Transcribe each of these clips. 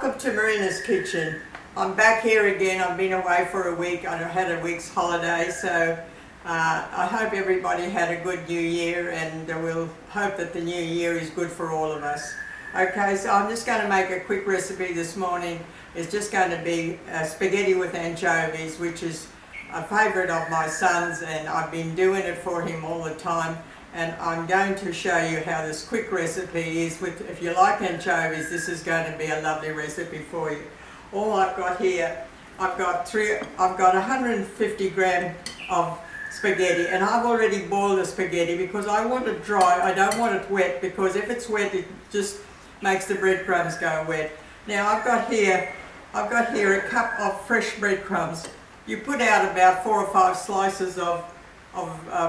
Welcome to Marina'S kitchen. I'm back here again. I've been away for a week. I had a week's holiday, so I hope everybody had a good new year, and we'll hope that the new year is good for all of us. Okay, so I'm just going to make a quick recipe this morning. It's just going to be spaghetti with anchovies, which is a favourite of my son's, and I've been doing it for him all the time. And I'm going to show you how this quick recipe is. If you like anchovies, this is going to be a lovely recipe for you. All I've got here, I've got 150 gram of spaghetti, and I've already boiled the spaghetti because I want it dry. I don't want it wet, because if it's wet, it just makes the breadcrumbs go wet. Now I've got here a cup of fresh breadcrumbs. You put out about 4 or 5 slices of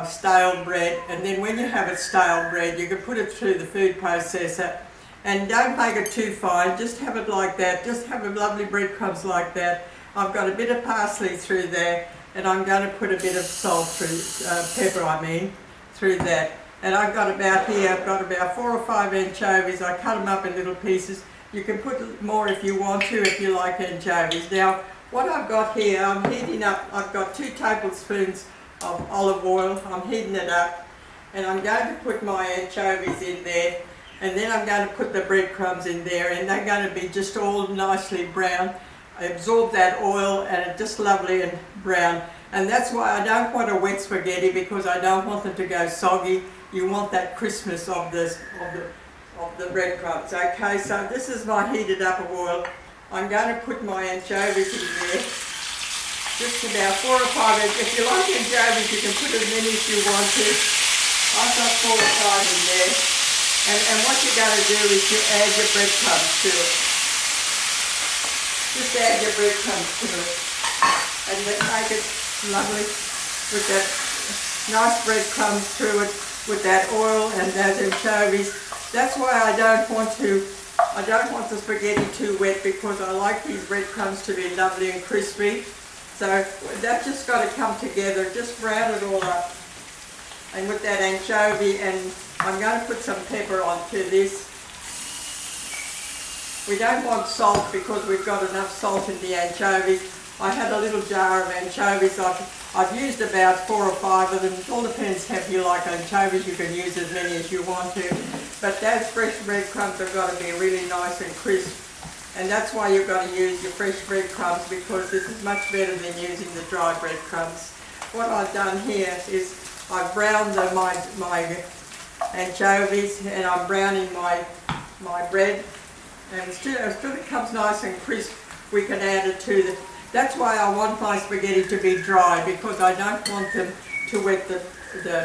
stale bread, and then when you have it stale bread, you can put it through the food processor, and don't make it too fine, just have it like that, just have a lovely breadcrumbs like that. I've got a bit of parsley through there, and I'm going to put a bit of salt through, pepper through that. And I've got about 4 or 5 anchovies. I cut them up in little pieces. You can put more if you want to, if you like anchovies. Now what I've got here, I'm heating up, I've got 2 tablespoons of olive oil. I'm heating it up, and I'm going to put my anchovies in there, and then I'm going to put the breadcrumbs in there, and they're going to be just all nicely brown. Absorb that oil, and it's just lovely and brown. And that's why I don't want a wet spaghetti, because I don't want them to go soggy. You want that crispness of the breadcrumbs. Okay, so this is my heated up oil. I'm going to put my anchovies in there. Just about 4 or 5. If you like anchovies, you can put as many as you want to. I've got 4 or 5 in there. And what you're going to do is you add your breadcrumbs to it. Just add your breadcrumbs to it. And then make it lovely with that nice breadcrumbs through it, with that oil and those anchovies. That's why I don't want the spaghetti too wet, because I like these breadcrumbs to be lovely and crispy. So that's just got to come together. Just brown it all up, and with that anchovy, and I'm going to put some pepper onto this. We don't want salt because we've got enough salt in the anchovies. I had a little jar of anchovies. I've used about 4 or 5 of them. It all depends how you like anchovies. You can use as many as you want to. But those fresh breadcrumbs have got to be really nice and crisp. And that's why you've got to use your fresh breadcrumbs, because this is much better than using the dry breadcrumbs. What I've done here is I've browned my anchovies, and I'm browning my bread. And as soon as it comes nice and crisp, we can add it to the... That's why I want my spaghetti to be dry, because I don't want them to wet the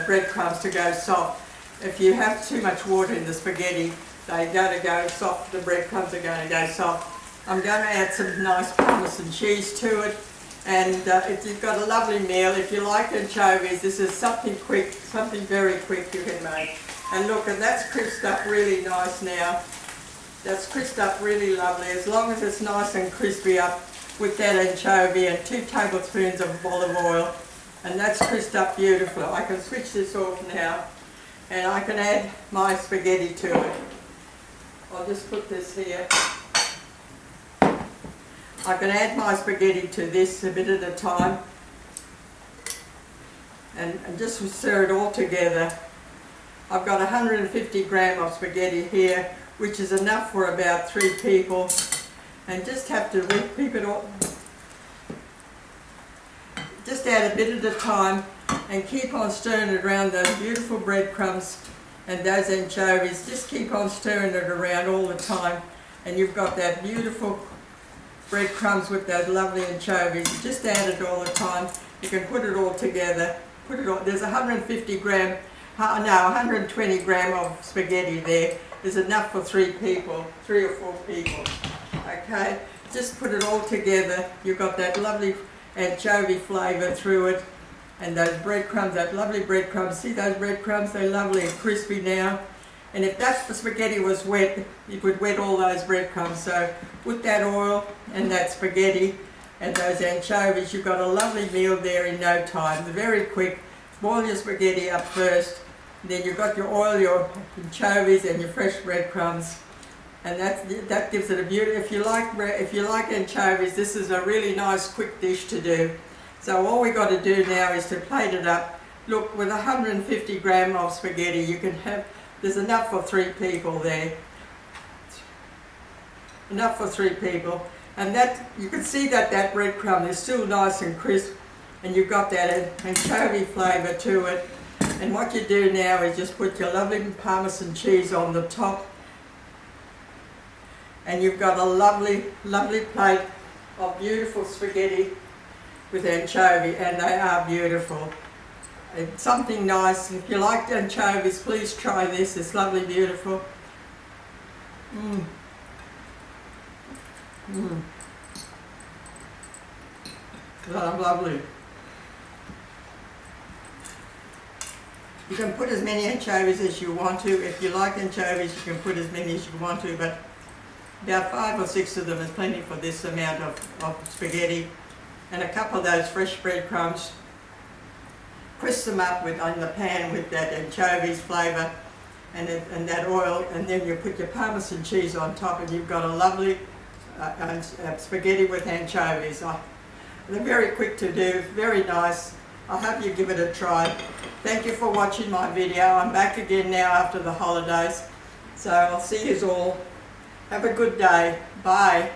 breadcrumbs to go soft. If you have too much water in the spaghetti, they're going to go soft, the breadcrumbs are going to go soft. I'm going to add some nice parmesan cheese to it, and if you've got a lovely meal, if you like anchovies, this is something quick, something very quick you can make. And look, and that's crisped up really nice now. That's crisped up really lovely, as long as it's nice and crispy up with that anchovy and 2 tablespoons of olive oil, and that's crisped up beautifully. I can switch this off now, and I can add my spaghetti to it. I'll just put this here. I can add my spaghetti to this a bit at a time, and just stir it all together. I've got 150 gram of spaghetti here, which is enough for about 3 people, and just have to keep it all. Just add a bit at a time, and keep on stirring it around those beautiful breadcrumbs and those anchovies. Just keep on stirring it around all the time, and you've got that beautiful breadcrumbs with those lovely anchovies. You just add it all the time. You can put it all together. There's 120 gram of spaghetti there. There's enough for 3 or 4 people. Okay, just put it all together. You've got that lovely anchovy flavour through it, and those breadcrumbs, that lovely breadcrumbs. See those breadcrumbs? They're lovely and crispy now. And if the spaghetti was wet, it would wet all those breadcrumbs. So with that oil and that spaghetti and those anchovies, you've got a lovely meal there in no time. They're very quick. Boil your spaghetti up first, then you've got your oil, your anchovies and your fresh breadcrumbs, and that gives it a beauty. If you like anchovies, this is a really nice quick dish to do. So all we got to do now is to plate it up. Look, with 150 gram of spaghetti, you can have, there's enough for 3 people there. Enough for 3 people. And that, you can see that breadcrumb is still nice and crisp, and you've got that anchovy flavour to it. And what you do now is just put your lovely parmesan cheese on the top, and you've got a lovely, lovely plate of beautiful spaghetti with anchovy, and they are beautiful. It's something nice. If you like anchovies, please try this. It's lovely, beautiful. Lovely. You can put as many anchovies as you want to. If you like anchovies, you can put as many as you want to, but about 5 or 6 of them is plenty for this amount of spaghetti. And a couple of those fresh breadcrumbs. Crisp them up in the pan with that anchovies flavour and that oil, and then you put your parmesan cheese on top, and you've got a lovely spaghetti with anchovies. They're very quick to do, very nice. I hope you give it a try. Thank you for watching my video. I'm back again now after the holidays. So I'll see you all. Have a good day. Bye.